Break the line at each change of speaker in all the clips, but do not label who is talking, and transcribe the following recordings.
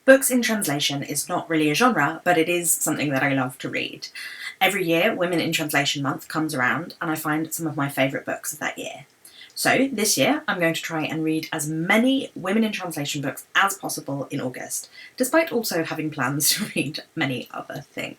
Books in translation is not really a genre, but it is something that I love to read. Every year, Women in Translation Month comes around, and I find some of my favourite books of that year. So this year, I'm going to try and read as many Women in Translation books as possible in August, despite also having plans to read many other things.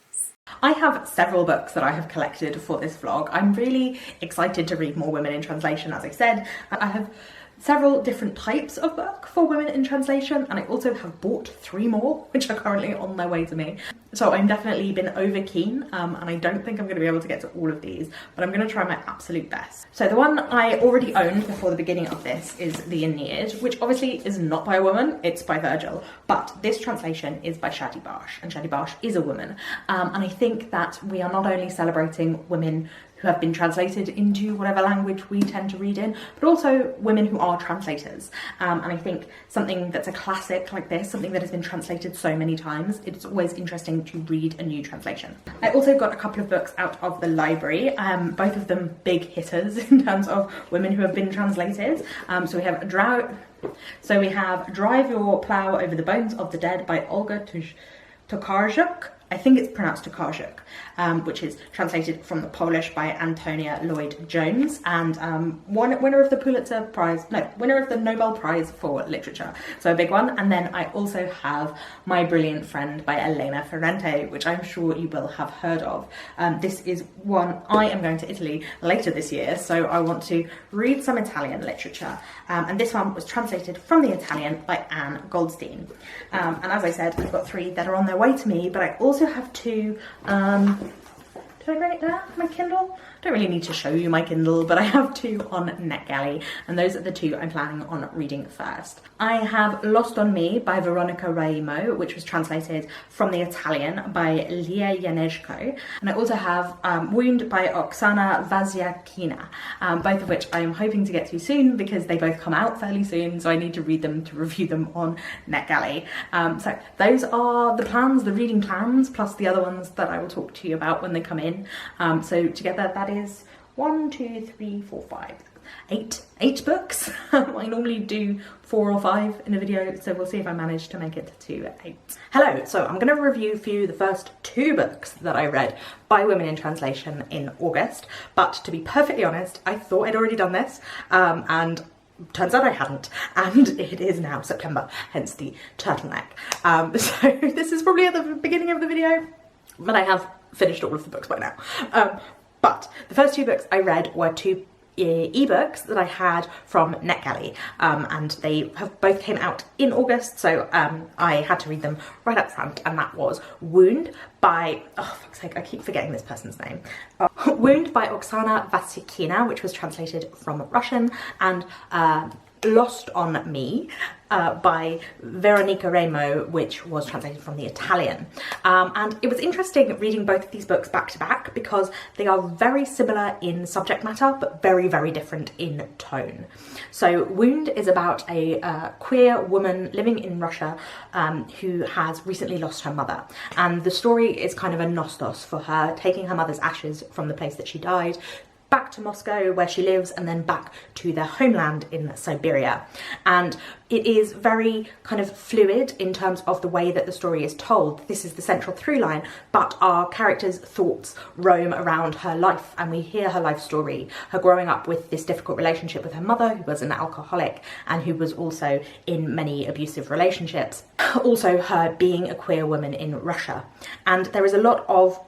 I have several books that I have collected for this vlog. I'm really excited to read more Women in Translation, as I said. I have several different types of book for Women in Translation, and I also have bought 3 more, which are currently on their way to me. So I'm definitely been over keen, and I don't think I'm going to be able to get to all of these, but I'm going to try my absolute best. So the one I already owned before the beginning of this is The Aeneid, which obviously is not by a woman, it's by Virgil, but this translation is by Shadi Bash, and Shadi Bash is a woman. And I think that we are not only celebrating women who have been translated into whatever language we tend to read in, but also women who are translators. And I think something that's a classic like this, something that has been translated so many times, it's always interesting to read a new translation. I also got a couple of books out of the library, both of them big hitters in terms of women who have been translated. So we have Drive Your Plough Over the Bones of the Dead by Olga Tokarczuk. I think it's pronounced Tokarczuk, which is translated from the Polish by Antonia Lloyd-Jones, and winner of the winner of the Nobel Prize for Literature, so a big one. And then I also have My Brilliant Friend by Elena Ferrante, which I'm sure you will have heard of. This is one, I am going to Italy later this year, so I want to read some Italian literature, and this one was translated from the Italian by Anne Goldstein. And as I said, I've got 3 that are on their way to me, but I also have 2, did I write it down? My Kindle? I don't really need to show you my Kindle, but I have 2 on NetGalley, and those are the 2 I'm planning on reading first. I have Lost on Me by Veronica Raimo, which was translated from the Italian by Lia Janeczko, and I also have Wound by Oksana Vasyakina, both of which I am hoping to get to soon because they both come out fairly soon, so I need to read them to review them on NetGalley. So those are the plans, the reading plans, plus the other ones that I will talk to you about when they come in. So together that is 1, 2, 3, 4, 5, 8 books. I normally do 4 or 5 in a video, so we'll see if I manage to make it to 8. Hello, so I'm going to review for you the first 2 books that I read by Women in Translation in August, but to be perfectly honest, I thought I'd already done this, and turns out I hadn't, and it is now September, hence the turtleneck. So this is probably at the beginning of the video, but I have finished all of the books by now. But the first 2 books I read were 2 ebooks that I had from NetGalley, and they have both came out in August, so I had to read them right up front, and that was Wound by, oh fuck's sake, I keep forgetting this person's name. Wound by Oksana Vasyakina, which was translated from Russian, and Lost on Me by Veronica Raimo, which was translated from the Italian. And it was interesting reading both of these books back to back because they are very similar in subject matter, but very, very different in tone. So Wound is about a queer woman living in Russia who has recently lost her mother. And the story is kind of a nostos for her, taking her mother's ashes from the place that she died back to Moscow where she lives, and then back to their homeland in Siberia. And it is very kind of fluid in terms of the way that the story is told. This is the central through line, but our characters' thoughts roam around her life, and we hear her life story, her growing up with this difficult relationship with her mother, who was an alcoholic and who was also in many abusive relationships. Also her being a queer woman in Russia. And there is a lot of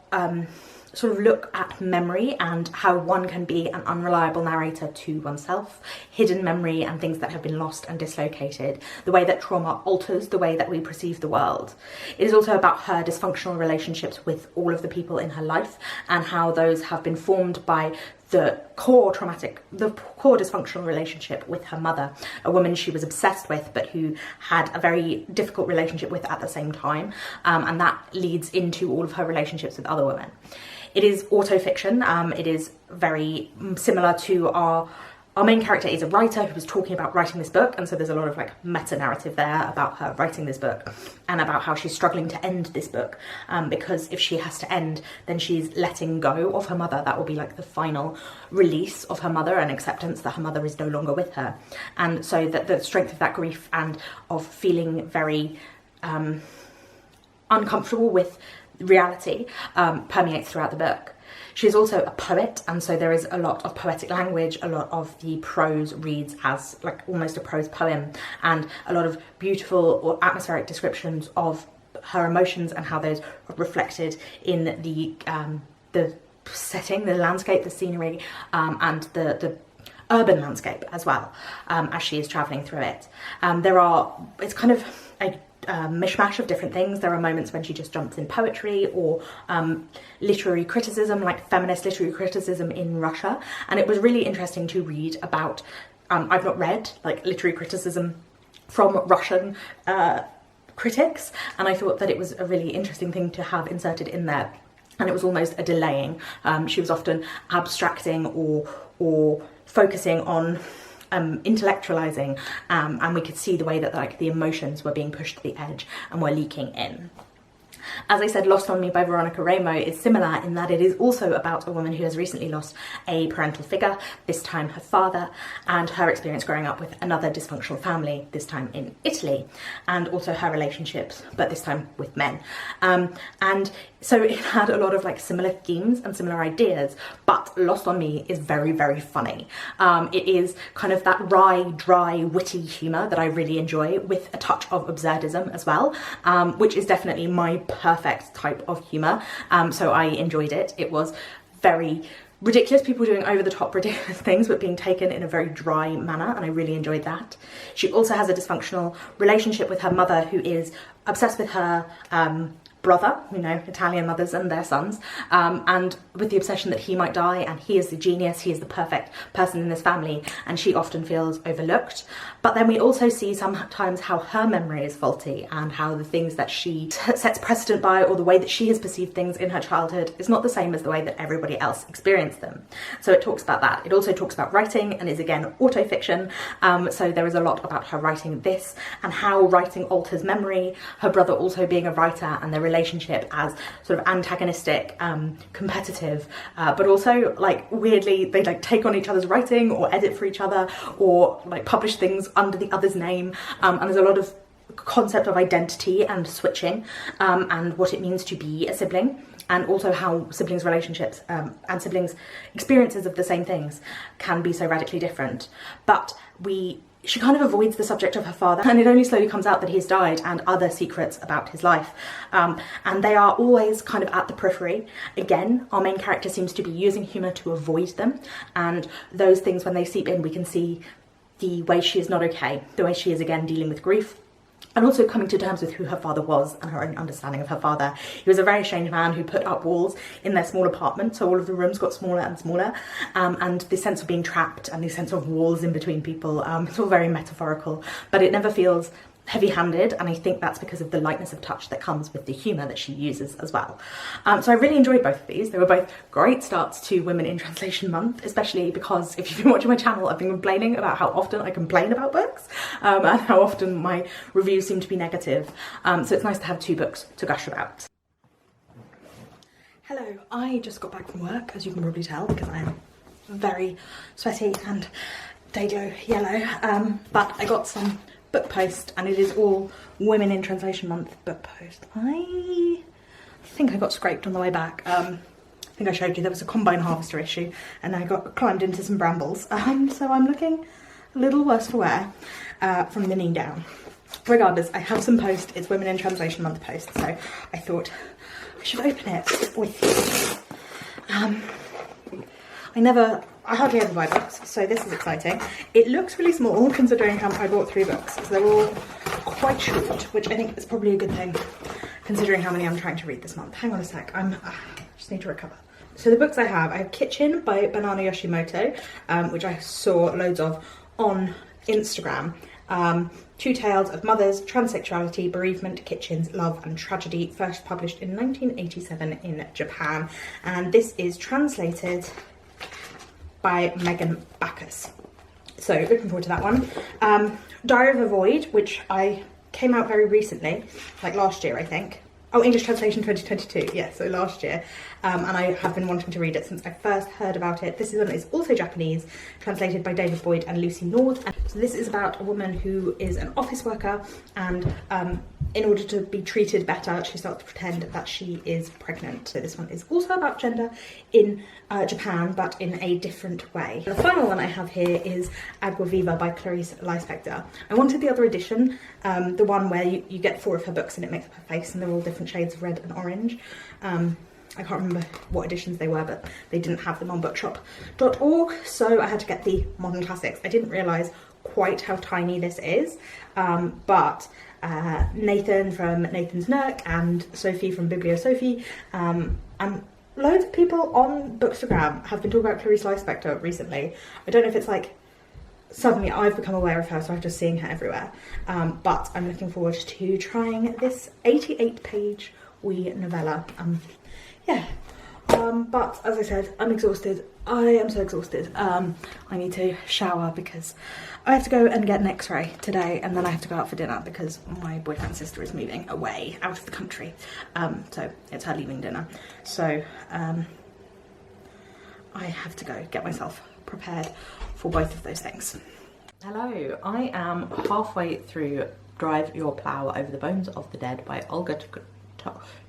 sort of look at memory and how one can be an unreliable narrator to oneself, hidden memory and things that have been lost and dislocated, the way that trauma alters the way that we perceive the world. It is also about her dysfunctional relationships with all of the people in her life and how those have been formed by the core dysfunctional relationship with her mother, a woman she was obsessed with but who had a very difficult relationship with at the same time, and that leads into all of her relationships with other women. It is autofiction. It is very similar to our main character is a writer who was talking about writing this book, and so there's a lot of like meta-narrative there about her writing this book and about how she's struggling to end this book, because if she has to end, then she's letting go of her mother. That will be like the final release of her mother and acceptance that her mother is no longer with her. And so that the strength of that grief and of feeling very uncomfortable with reality permeates throughout the book. She's also a poet, and so there is a lot of poetic language. A lot of the prose reads as like almost a prose poem, and a lot of beautiful or atmospheric descriptions of her emotions and how those are reflected in the setting, the landscape, the scenery, and the urban landscape as well, as she is travelling through it. It's kind of a mishmash of different things. There are moments when she just jumps in poetry or literary criticism, like feminist literary criticism in Russia, and it was really interesting to read about. I've not read like literary criticism from Russian critics, and I thought that it was a really interesting thing to have inserted in there, and it was almost a delaying. She was often abstracting or focusing on intellectualizing, and we could see the way that like the emotions were being pushed to the edge and were leaking in. As I said, Lost on Me by Veronica Raimo is similar in that it is also about a woman who has recently lost a parental figure, this time her father, and her experience growing up with another dysfunctional family, this time in Italy, and also her relationships, but this time with men. And so it had a lot of like similar themes and similar ideas, but Lost on Me is very, very funny. It is kind of that wry, dry, witty humour that I really enjoy, with a touch of absurdism as well, which is definitely my perfect type of humour. So I enjoyed it. It was very ridiculous, people doing over the top ridiculous things but being taken in a very dry manner, and I really enjoyed that. She also has a dysfunctional relationship with her mother, who is obsessed with her brother, you know, Italian mothers and their sons, and with the obsession that he might die, and he is the genius, he is the perfect person in this family, and she often feels overlooked. But then we also see sometimes how her memory is faulty, and how the things that she sets precedent by, or the way that she has perceived things in her childhood, is not the same as the way that everybody else experienced them. So it talks about that. It also talks about writing, and is again autofiction, so there is a lot about her writing this, and how writing alters memory, her brother also being a writer, and their relationship as sort of antagonistic, competitive, but also like weirdly they like take on each other's writing or edit for each other, or like publish things under the other's name, and there's a lot of concept of identity and switching, and what it means to be a sibling, and also how siblings' relationships and siblings' experiences of the same things can be so radically different. But she kind of avoids the subject of her father, and it only slowly comes out that he's died, and other secrets about his life. And they are always kind of at the periphery. Again, our main character seems to be using humour to avoid them, and those things, when they seep in, we can see the way she is not okay, the way she is again dealing with grief, and also coming to terms with who her father was and her own understanding of her father. He was a very strange man who put up walls in their small apartment, so all of the rooms got smaller and smaller, and the sense of being trapped and the sense of walls in between people, it's all very metaphorical, but it never feels heavy-handed, and I think that's because of the lightness of touch that comes with the humour that she uses as well. So I really enjoyed both of these. They were both great starts to Women in Translation Month, especially because if you've been watching my channel, I've been complaining about how often I complain about books, and how often my reviews seem to be negative. So it's nice to have two books to gush about. Hello, I just got back from work, as you can probably tell, because I am very sweaty and day glow yellow, but I got some book post, and it is all Women in Translation Month book post. I think I got scraped on the way back. I think I showed you there was a combine harvester issue, and I got climbed into some brambles, so I'm looking a little worse for wear from the knee down. Regardless, I have some post. It's Women in Translation Month post, so I thought I should open it with you. I hardly ever buy books, so this is exciting. It looks really small considering how I bought 3 books, so they're all quite short, which I think is probably a good thing considering how many I'm trying to read this month. Hang on a sec, I just need to recover. So the books I have Kitchen by Banana Yoshimoto, which I saw loads of on Instagram. 2 Tales of Mothers, Transsexuality, Bereavement, Kitchens, Love and Tragedy, first published in 1987 in Japan, and this is translated by Megan Backus. So looking forward to that one. Diary of a Void, which came out very recently, like last year I think. Oh, English translation 2022, yeah, so last year. And I have been wanting to read it since I first heard about it. This one is also Japanese, translated by David Boyd and Lucy North. And so this is about a woman who is an office worker, and in order to be treated better, she starts to pretend that she is pregnant. So this one is also about gender in Japan, but in a different way. The final one I have here is Agua, Viva by Clarice Lispector. I wanted the other edition, the one where you get 4 of her books and it makes up her face, and they're all different shades of red and orange. I can't remember what editions they were, but they didn't have them on bookshop.org, so I had to get the modern classics. I didn't realise quite how tiny this is, but Nathan from Nathan's Nook and Sophie from Biblio Sophie, and loads of people on Bookstagram have been talking about Clarice Lispector recently. I don't know if it's like suddenly I've become aware of her, so I'm just seeing her everywhere, but I'm looking forward to trying this 88-page wee novella. Yeah, but as I said, I'm exhausted. I am so exhausted. I need to shower because I have to go and get an x-ray today, and then I have to go out for dinner because my boyfriend's sister is moving away out of the country. So it's her leaving dinner. So I have to go get myself prepared for both of those things. Hello, I am halfway through Drive Your Plough Over the Bones of the Dead by Olga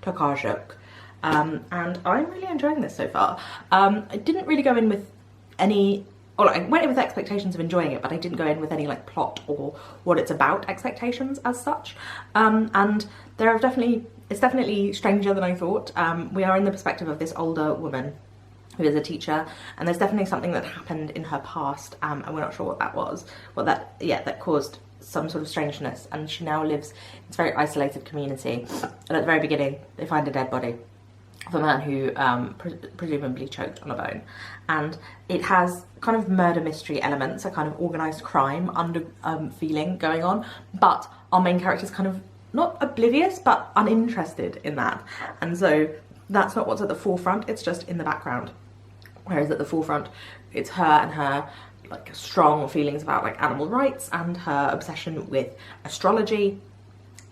Tokarczuk. And I'm really enjoying this so far. I didn't really go in with any, or I went in with expectations of enjoying it, but I didn't go in with any like plot or what it's about expectations as such. And it's definitely stranger than I thought. We are in the perspective of this older woman who is a teacher, and there's definitely something that happened in her past, and we're not sure what that was, that caused some sort of strangeness, and she now lives in this very isolated community. And at the very beginning, they find a dead body of a man who presumably choked on a bone, and it has kind of murder mystery elements, a kind of organised crime under feeling going on, but our main character is kind of not oblivious but uninterested in that, and so that's not what's at the forefront, it's just in the background. Whereas at the forefront, it's her and her like strong feelings about like animal rights and her obsession with astrology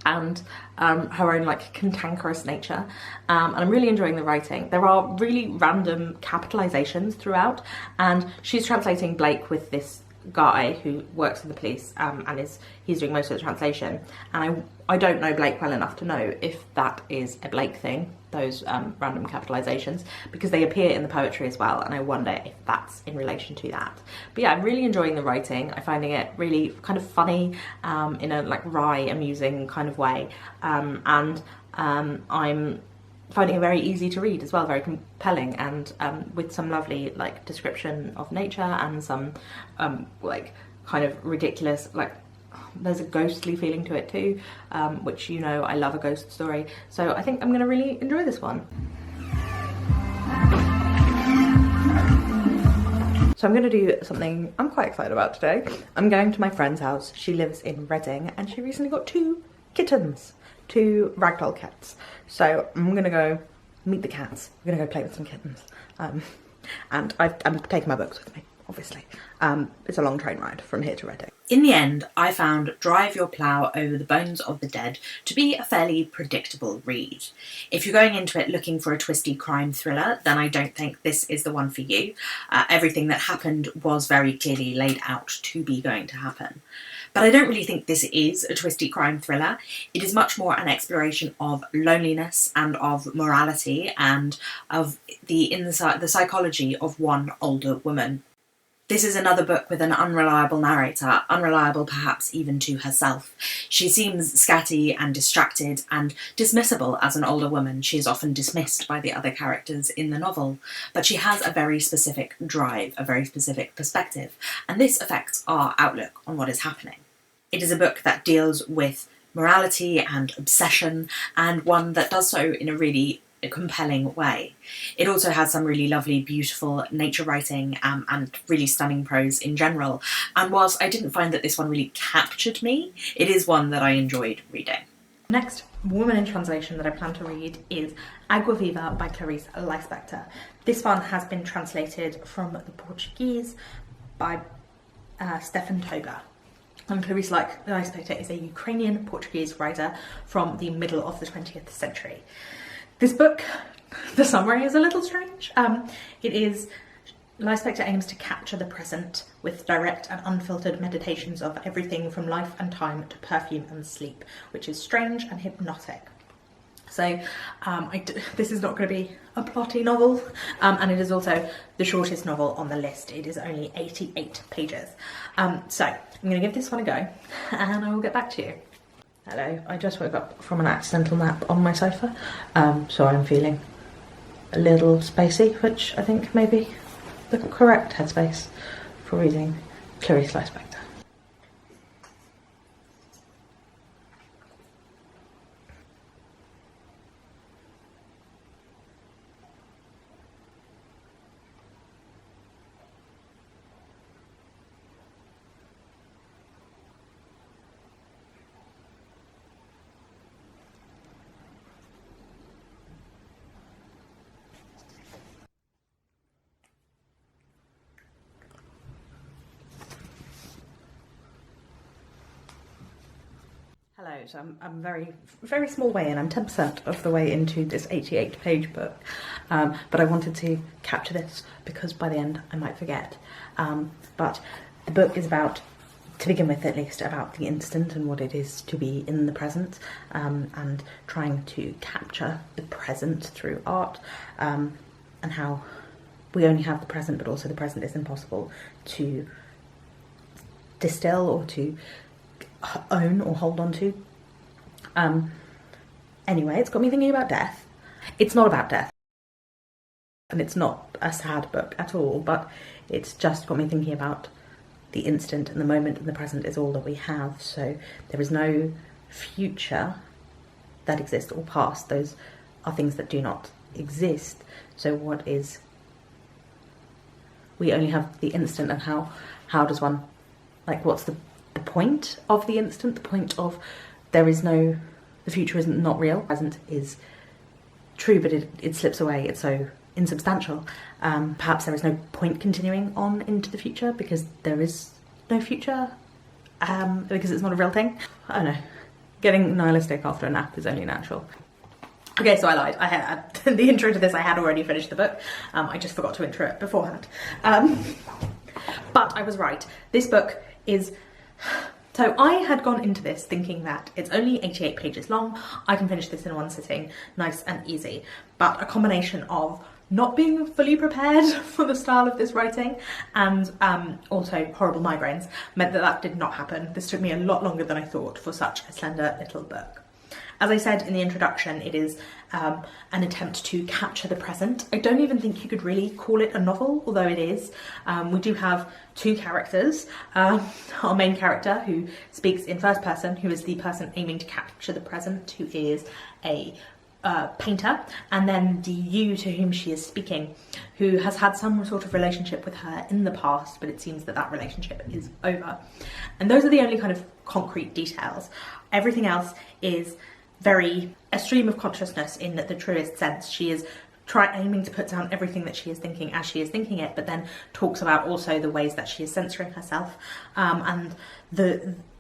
and her own like cantankerous nature, and I'm really enjoying the writing. There are really random capitalizations throughout, and she's translating Blake with this guy who works in the police, and he's doing most of the translation, and I don't know Blake well enough to know if that is a Blake thing, those random capitalizations, because they appear in the poetry as well, and I wonder if that's in relation to that. But yeah, I'm really enjoying the writing. I'm finding it really kind of funny, in a like wry, amusing kind of way, and I'm finding it very easy to read as well, very compelling, and with some lovely like description of nature and some like kind of ridiculous, like there's a ghostly feeling to it too, which, you know, I love a ghost story, so I think I'm gonna really enjoy this one. So I'm gonna do something I'm quite excited about today. I'm going to my friend's house. She lives in Reading, and she recently got 2 kittens, 2 ragdoll cats. So I'm gonna go meet the cats. We're gonna go play with some kittens. And I'm taking my books with me, obviously. It's a long train ride from here to Reading. In the end, I found Drive Your Plough Over the Bones of the Dead to be a fairly predictable read. If you're going into it looking for a twisty crime thriller, then I don't think this is the one for you. Everything that happened was very clearly laid out to be going to happen. But I don't really think this is a twisty crime thriller. It is much more an exploration of loneliness and of morality and of the psychology of one older woman. This is another book with an unreliable narrator, unreliable perhaps even to herself. She seems scatty and distracted and dismissible as an older woman. She is often dismissed by the other characters in the novel, but she has a very specific drive, a very specific perspective, and this affects our outlook on what is happening. It is a book that deals with morality and obsession, and one that does so in a really compelling way. It also has some really lovely, beautiful nature writing, and really stunning prose in general. And whilst I didn't find that this one really captured me, it is one that I enjoyed reading. Next woman in translation that I plan to read is Agua, Viva by Clarice Lispector. This one has been translated from the Portuguese by Stefan Toga. And Clarice Lispector is a Ukrainian Portuguese writer from the middle of the 20th century. This book, the summary is a little strange. It is Lispector aims to capture the present with direct and unfiltered meditations of everything from life and time to perfume and sleep, which is strange and hypnotic. So this is not going to be a plotty novel, and it is also the shortest novel on the list. It is only 88 pages. So I'm going to give this one a go, and I will get back to you. Hello, I just woke up from an accidental nap on my sofa, so I'm feeling a little spacey, which I think may be the correct headspace for reading Clarice Lispector. Hello, so I'm very small way in. I'm 10% of the way into this 88-page book, but I wanted to capture this because by the end I might forget. But the book is about, to begin with at least, about the instant and what it is to be in the present, and trying to capture the present through art, and how we only have the present, but also the present is impossible to distill or to own or hold on to. Anyway, it's got me thinking about death. It's not about death, and it's not a sad book at all, but it's just got me thinking about the instant and the moment, and the present is all that we have. So there is no future that exists or past. Those are things that do not exist. So what is, we only have the instant, and how does one, like, what's the point of the instant, the point of there is no, the future is not real, present is true, but it slips away, it's so insubstantial. Perhaps there is no point continuing on into the future because there is no future, because it's not a real thing. I don't know, getting nihilistic after a nap is only natural. Okay, so I lied. I had the intro to this, I had already finished the book. I just forgot to intro it beforehand. But I was right. This book is, so I had gone into this thinking that it's only 88 pages long, I can finish this in one sitting, nice and easy. But a combination of not being fully prepared for the style of this writing and also horrible migraines meant that that did not happen. This took me a lot longer than I thought for such a slender little book. As I said in the introduction, it is an attempt to capture the present. I don't even think you could really call it a novel, although it is. We do have two characters. Our main character, who speaks in first person, who is the person aiming to capture the present, who is a painter, and then the you to whom she is speaking, who has had some sort of relationship with her in the past, but it seems that that relationship is over. And those are the only kind of concrete details. Everything else is very a stream of consciousness in the truest sense. She is aiming to put down everything that she is thinking as she is thinking it, but then talks about also the ways that she is censoring herself, and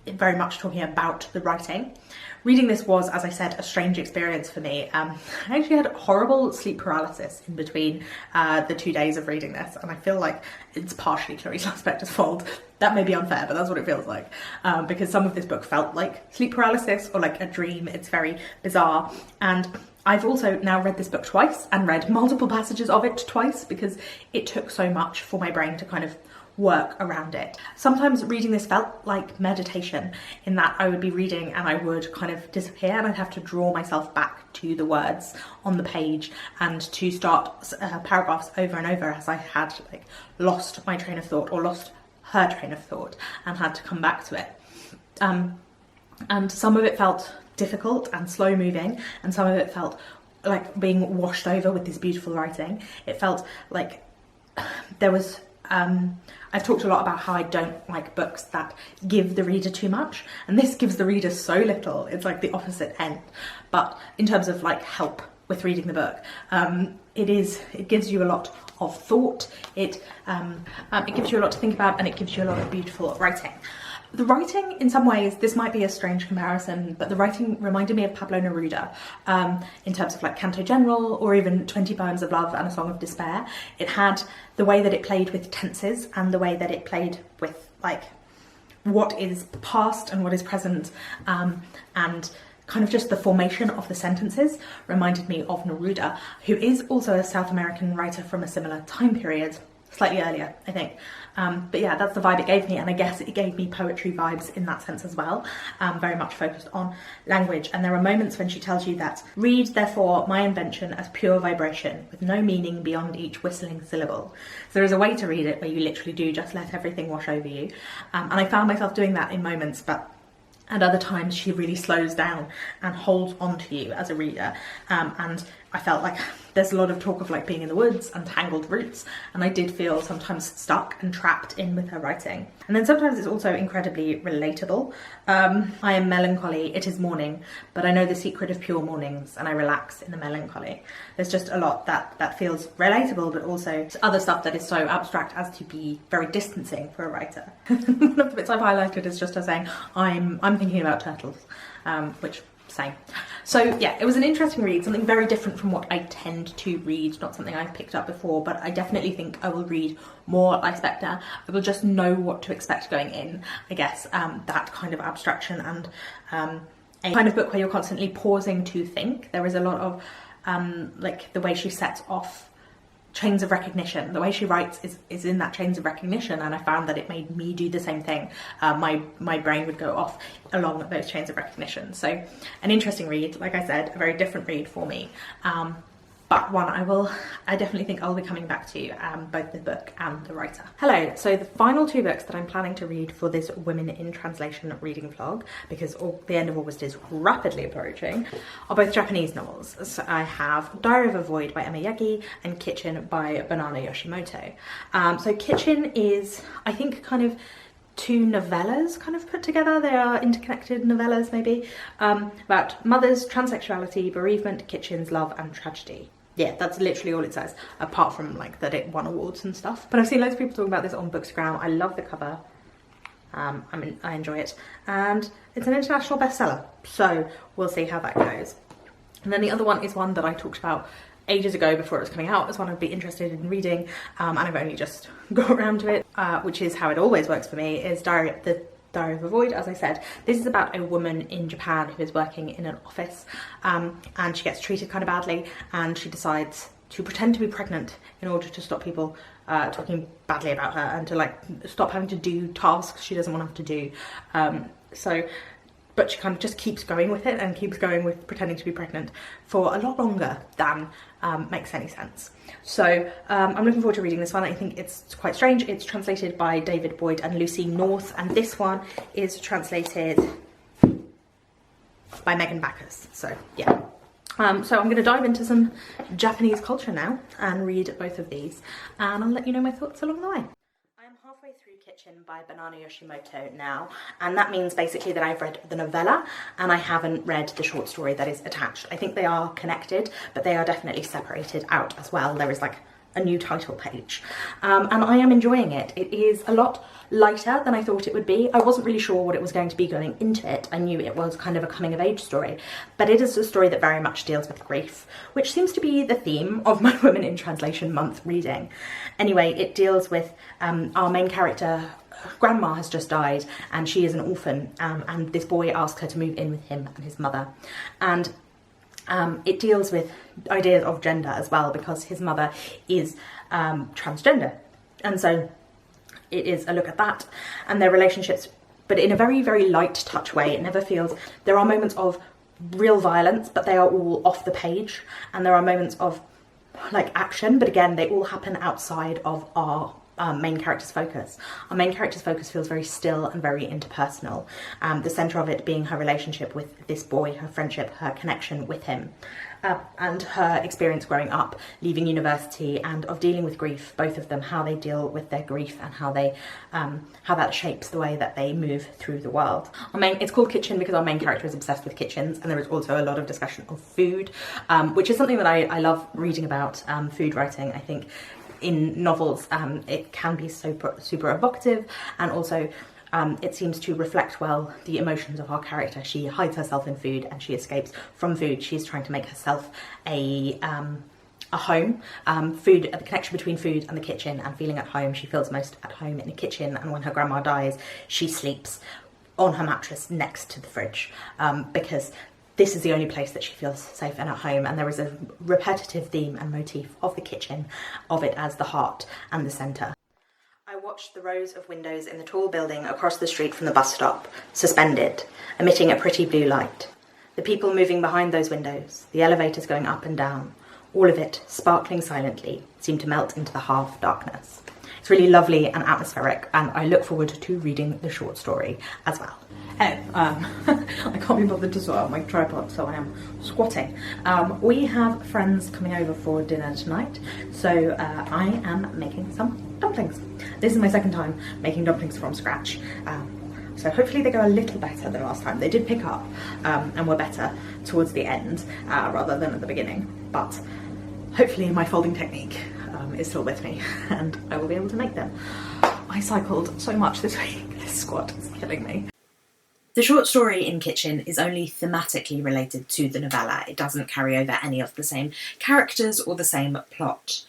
very much talking about the writing. Reading this was, as I said, a strange experience for me. I actually had horrible sleep paralysis in between the 2 days of reading this, and I feel like it's partially Clarice Lispector's fault. That may be unfair, but that's what it feels like, because some of this book felt like sleep paralysis or like a dream. It's very bizarre, and I've also now read this book twice and read multiple passages of it twice because it took so much for my brain to kind of work around it. Sometimes reading this felt like meditation, in that I would be reading and I would kind of disappear and I'd have to draw myself back to the words on the page and to start paragraphs over and over, as I had like lost my train of thought or lost her train of thought and had to come back to it. And some of it felt difficult and slow moving, and some of it felt like being washed over with this beautiful writing. It felt like there was I've talked a lot about how I don't like books that give the reader too much, and this gives the reader so little. It's like the opposite end. But in terms of like help with reading the book, it gives you a lot of thought. It gives you a lot to think about, and it gives you a lot of beautiful writing. The writing, in some ways, this might be a strange comparison, but the writing reminded me of Pablo Neruda in terms of like Canto General or even 20 Poems of Love and A Song of Despair. It had the way that it played with tenses and the way that it played with like what is past and what is present, and kind of just the formation of the sentences reminded me of Neruda, who is also a South American writer from a similar time period, slightly earlier, I think. But yeah, that's the vibe it gave me, and I guess it gave me poetry vibes in that sense as well, very much focused on language. And there are moments when she tells you that, read therefore my invention as pure vibration, with no meaning beyond each whistling syllable. So there is a way to read it where you literally do just let everything wash over you. And I found myself doing that in moments, but at other times she really slows down and holds on to you as a reader. And I felt like there's a lot of talk of like being in the woods and tangled roots, and I did feel sometimes stuck and trapped in with her writing. And then sometimes it's also incredibly relatable. I am melancholy, it is morning, but I know the secret of pure mornings and I relax in the melancholy. There's just a lot that feels relatable, but also other stuff that is so abstract as to be very distancing for a writer. One of the bits I've highlighted is just her saying, I'm thinking about turtles, which same. So yeah, it was an interesting read, something very different from what I tend to read, not something I've picked up before, but I definitely think I will read more Lispector. I will just know what to expect going in, I guess, that kind of abstraction and a kind of book where you're constantly pausing to think. There is a lot of like the way she sets off chains of recognition. The way she writes is in that chains of recognition, and I found that it made me do the same thing. My brain would go off along those chains of recognition. So an interesting read, like I said, a very different read for me, but one I definitely think I'll be coming back to, both the book and the writer. Hello, so the final two books that I'm planning to read for this Women in Translation reading vlog, because the end of August is rapidly approaching, are both Japanese novels. So I have Diary of a Void by Emma Yagi and Kitchen by Banana Yoshimoto. So Kitchen is, I think, kind of two novellas kind of put together. They are interconnected novellas maybe, about mothers, transsexuality, bereavement, kitchens, love and tragedy. Yeah, that's literally all it says, apart from like that it won awards and stuff. But I've seen loads of people talking about this on Bookstagram. I love the cover. I enjoy it, and it's an international bestseller, so we'll see how that goes. And then the other one is one that I talked about ages ago before it was coming out as one I'd be interested in reading, and I've only just got around to it, which is how it always works for me, is the Diary of a Void, as I said. This is about a woman in Japan who is working in an office, and she gets treated kind of badly, and she decides to pretend to be pregnant in order to stop people talking badly about her, and to like stop having to do tasks she doesn't want to have to do. But she kind of just keeps going with it and keeps going with pretending to be pregnant for a lot longer than makes any sense. So I'm looking forward to reading this one. I think it's quite strange. It's translated by David Boyd and Lucy North, and this one is translated by Megan Backus. So yeah. So I'm going to dive into some Japanese culture now and read both of these, and I'll let you know my thoughts along the way. Halfway through Kitchen by Banana Yoshimoto now, and that means basically that I've read the novella and I haven't read the short story that is attached. I think they are connected, but they are definitely separated out as well. There is like a new title page, and I am enjoying it. It is a lot lighter than I thought it would be. I wasn't really sure what it was going to be going into it. I knew it was kind of a coming of age story, but it is a story that very much deals with grief, which seems to be the theme of my Women in Translation month reading. Anyway, it deals with our main character. Grandma has just died and she is an orphan, and this boy asks her to move in with him and his mother, and it deals with ideas of gender as well, because his mother is transgender, and so it is a look at that and their relationships, but in a very, very light touch way. It never feels, there are moments of real violence, but they are all off the page, and there are moments of like action, but again they all happen outside of our main character's focus. Our main character's focus feels very still and very interpersonal, the centre of it being her relationship with this boy, her friendship, her connection with him, and her experience growing up, leaving university, and of dealing with grief, both of them, how they deal with their grief and how that shapes the way that they move through the world. It's called Kitchen because our main character is obsessed with kitchens, and there is also a lot of discussion of food, which is something that I love reading about, food writing. I think in novels it can be super evocative, and also It seems to reflect well the emotions of our character. She hides herself in food and she escapes from food. She's trying to make herself a home. Food, the connection between food and the kitchen and feeling at home. She feels most at home in the kitchen, and when her grandma dies, she sleeps on her mattress next to the fridge, because this is the only place that she feels safe and at home, and there is a repetitive theme and motif of the kitchen, of it as the heart and the centre. I watched the rows of windows in the tall building across the street from the bus stop, suspended, emitting a pretty blue light. The people moving behind those windows, the elevators going up and down, all of it, sparkling silently, seemed to melt into the half darkness. It's really lovely and atmospheric, and I look forward to reading the short story as well. I can't be bothered to sort out my tripod, so I am squatting. We have friends coming over for dinner tonight, so I am making some dumplings. This is my second time making dumplings from scratch, so hopefully they go a little better than last time. They did pick up and were better towards the end rather than at the beginning, but hopefully my folding technique is still with me and I will be able to make them. I cycled so much this week, this squat is killing me. The short story in Kitchen is only thematically related to the novella. It doesn't carry over any of the same characters or the same plot.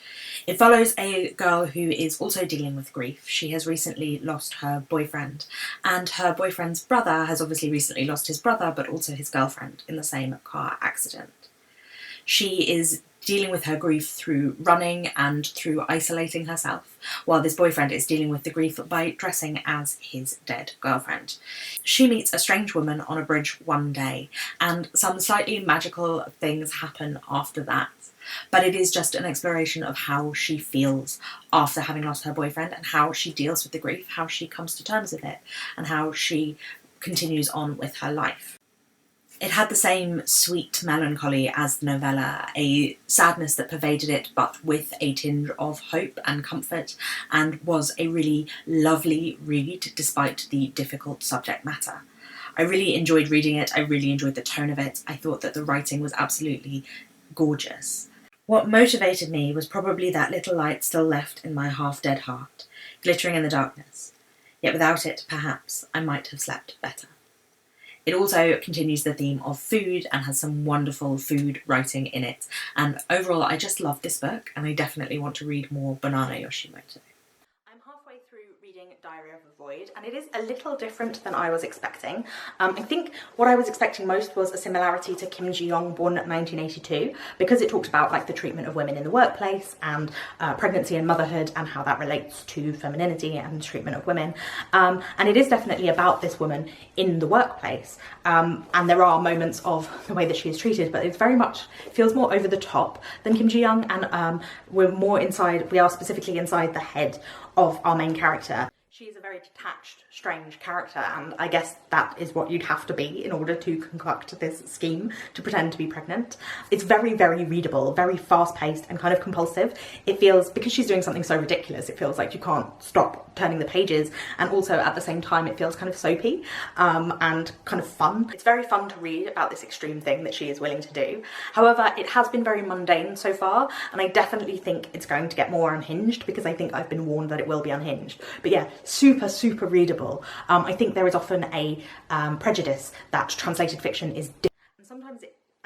It follows a girl who is also dealing with grief. She has recently lost her boyfriend, and her boyfriend's brother has obviously recently lost his brother, but also his girlfriend in the same car accident. She is dealing with her grief through running and through isolating herself, while this boyfriend is dealing with the grief by dressing as his dead girlfriend. She meets a strange woman on a bridge one day, and some slightly magical things happen after that. But it is just an exploration of how she feels after having lost her boyfriend, and how she deals with the grief, how she comes to terms with it, and how she continues on with her life. It had the same sweet melancholy as the novella, a sadness that pervaded it, but with a tinge of hope and comfort, and was a really lovely read despite the difficult subject matter. I really enjoyed reading it. I really enjoyed the tone of it. I thought that the writing was absolutely gorgeous. What motivated me was probably that little light still left in my half-dead heart, glittering in the darkness. Yet without it, perhaps, I might have slept better. It also continues the theme of food and has some wonderful food writing in it. And overall, I just love this book, and I definitely want to read more Banana Yoshimoto. I'm halfway through reading Diary of a Void, and it is a little different than I was expecting. I think what I was expecting most was a similarity to Kim Ji-young, born in 1982, because it talked about like the treatment of women in the workplace and pregnancy and motherhood and how that relates to femininity and treatment of women. And it is definitely about this woman in the workplace. And there are moments of the way that she is treated, but it's very much, feels more over the top than Kim Ji-young, and we are specifically inside the head of our main character. She's a very detached, strange character, and I guess that is what you'd have to be in order to concoct this scheme to pretend to be pregnant. It's very, very readable, very fast-paced and kind of compulsive. It feels, because she's doing something so ridiculous, it feels like you can't stop turning the pages, and also at the same time it feels kind of soapy and kind of fun. It's very fun to read about this extreme thing that she is willing to do. However, it has been very mundane so far, and I definitely think it's going to get more unhinged, because I think I've been warned that it will be unhinged. But yeah, super, super readable. I think there is often a prejudice that translated fiction is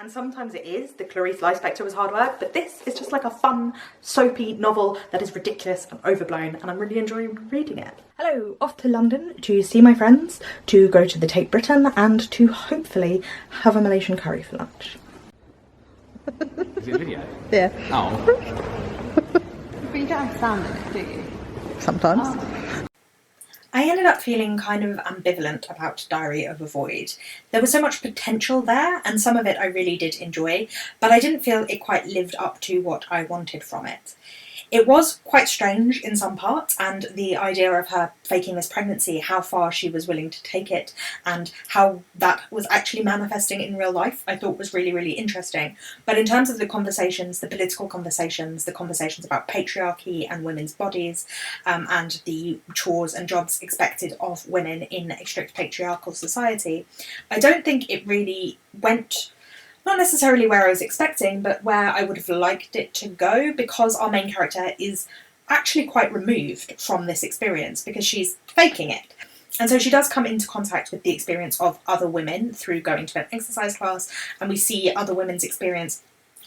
and sometimes it is. The Clarice Lispector was hard work, but this is just like a fun, soapy novel that is ridiculous and overblown, and I'm really enjoying reading it. Hello, off to London to see my friends, to go to the Tate Britain, and to hopefully have a Malaysian curry for lunch.
Is it a video?
Yeah.
Oh.
But you don't have sound in it, do you?
Sometimes.
Oh.
I ended up feeling kind of ambivalent about Diary of a Void. There was so much potential there, and some of it I really did enjoy, but I didn't feel it quite lived up to what I wanted from it. It was quite strange in some parts, and the idea of her faking this pregnancy, how far she was willing to take it, and how that was actually manifesting in real life, I thought was really, really interesting. But in terms of the conversations, the political conversations, the conversations about patriarchy and women's bodies, and the chores and jobs expected of women in a strict patriarchal society, I don't think it really went not necessarily where I was expecting, but where I would have liked it to go, because our main character is actually quite removed from this experience, because she's faking it. And so she does come into contact with the experience of other women through going to an exercise class, and we see other women's experience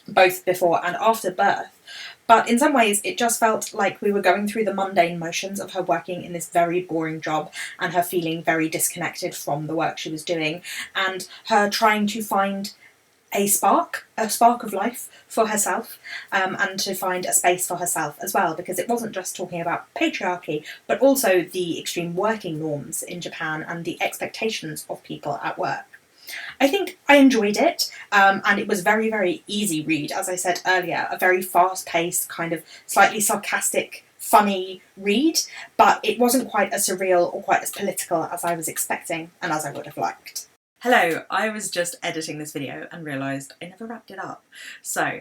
both before and after birth. But in some ways it just felt like we were going through the mundane motions of her working in this very boring job and her feeling very disconnected from the work she was doing, and her trying to find a spark of life for herself, and to find a space for herself as well, because it wasn't just talking about patriarchy, but also the extreme working norms in Japan and the expectations of people at work. I think I enjoyed it, and it was very, very easy read, as I said earlier, a very fast-paced, kind of slightly sarcastic, funny read, but it wasn't quite as surreal or quite as political as I was expecting and as I would have liked. Hello, I was just editing this video and realised I never wrapped it up. So,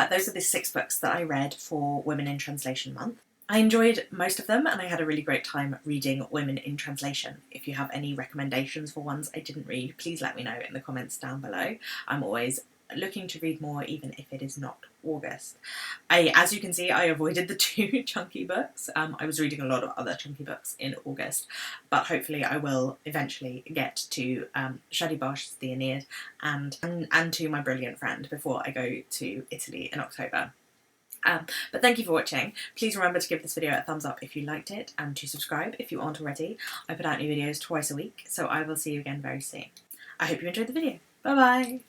those are the 6 books that I read for Women in Translation Month. I enjoyed most of them and I had a really great time reading Women in Translation. If you have any recommendations for ones I didn't read, please let me know in the comments down below. I'm always looking to read more, even if it is not August. As you can see, I avoided the 2 chunky books. I was reading a lot of other chunky books in August, but hopefully I will eventually get to Shadi Bosch's The Aeneid and to My Brilliant Friend before I go to Italy in October. But thank you for watching. Please remember to give this video a thumbs up if you liked it, and to subscribe if you aren't already. I put out new videos twice a week, so I will see you again very soon. I hope you enjoyed the video. Bye bye!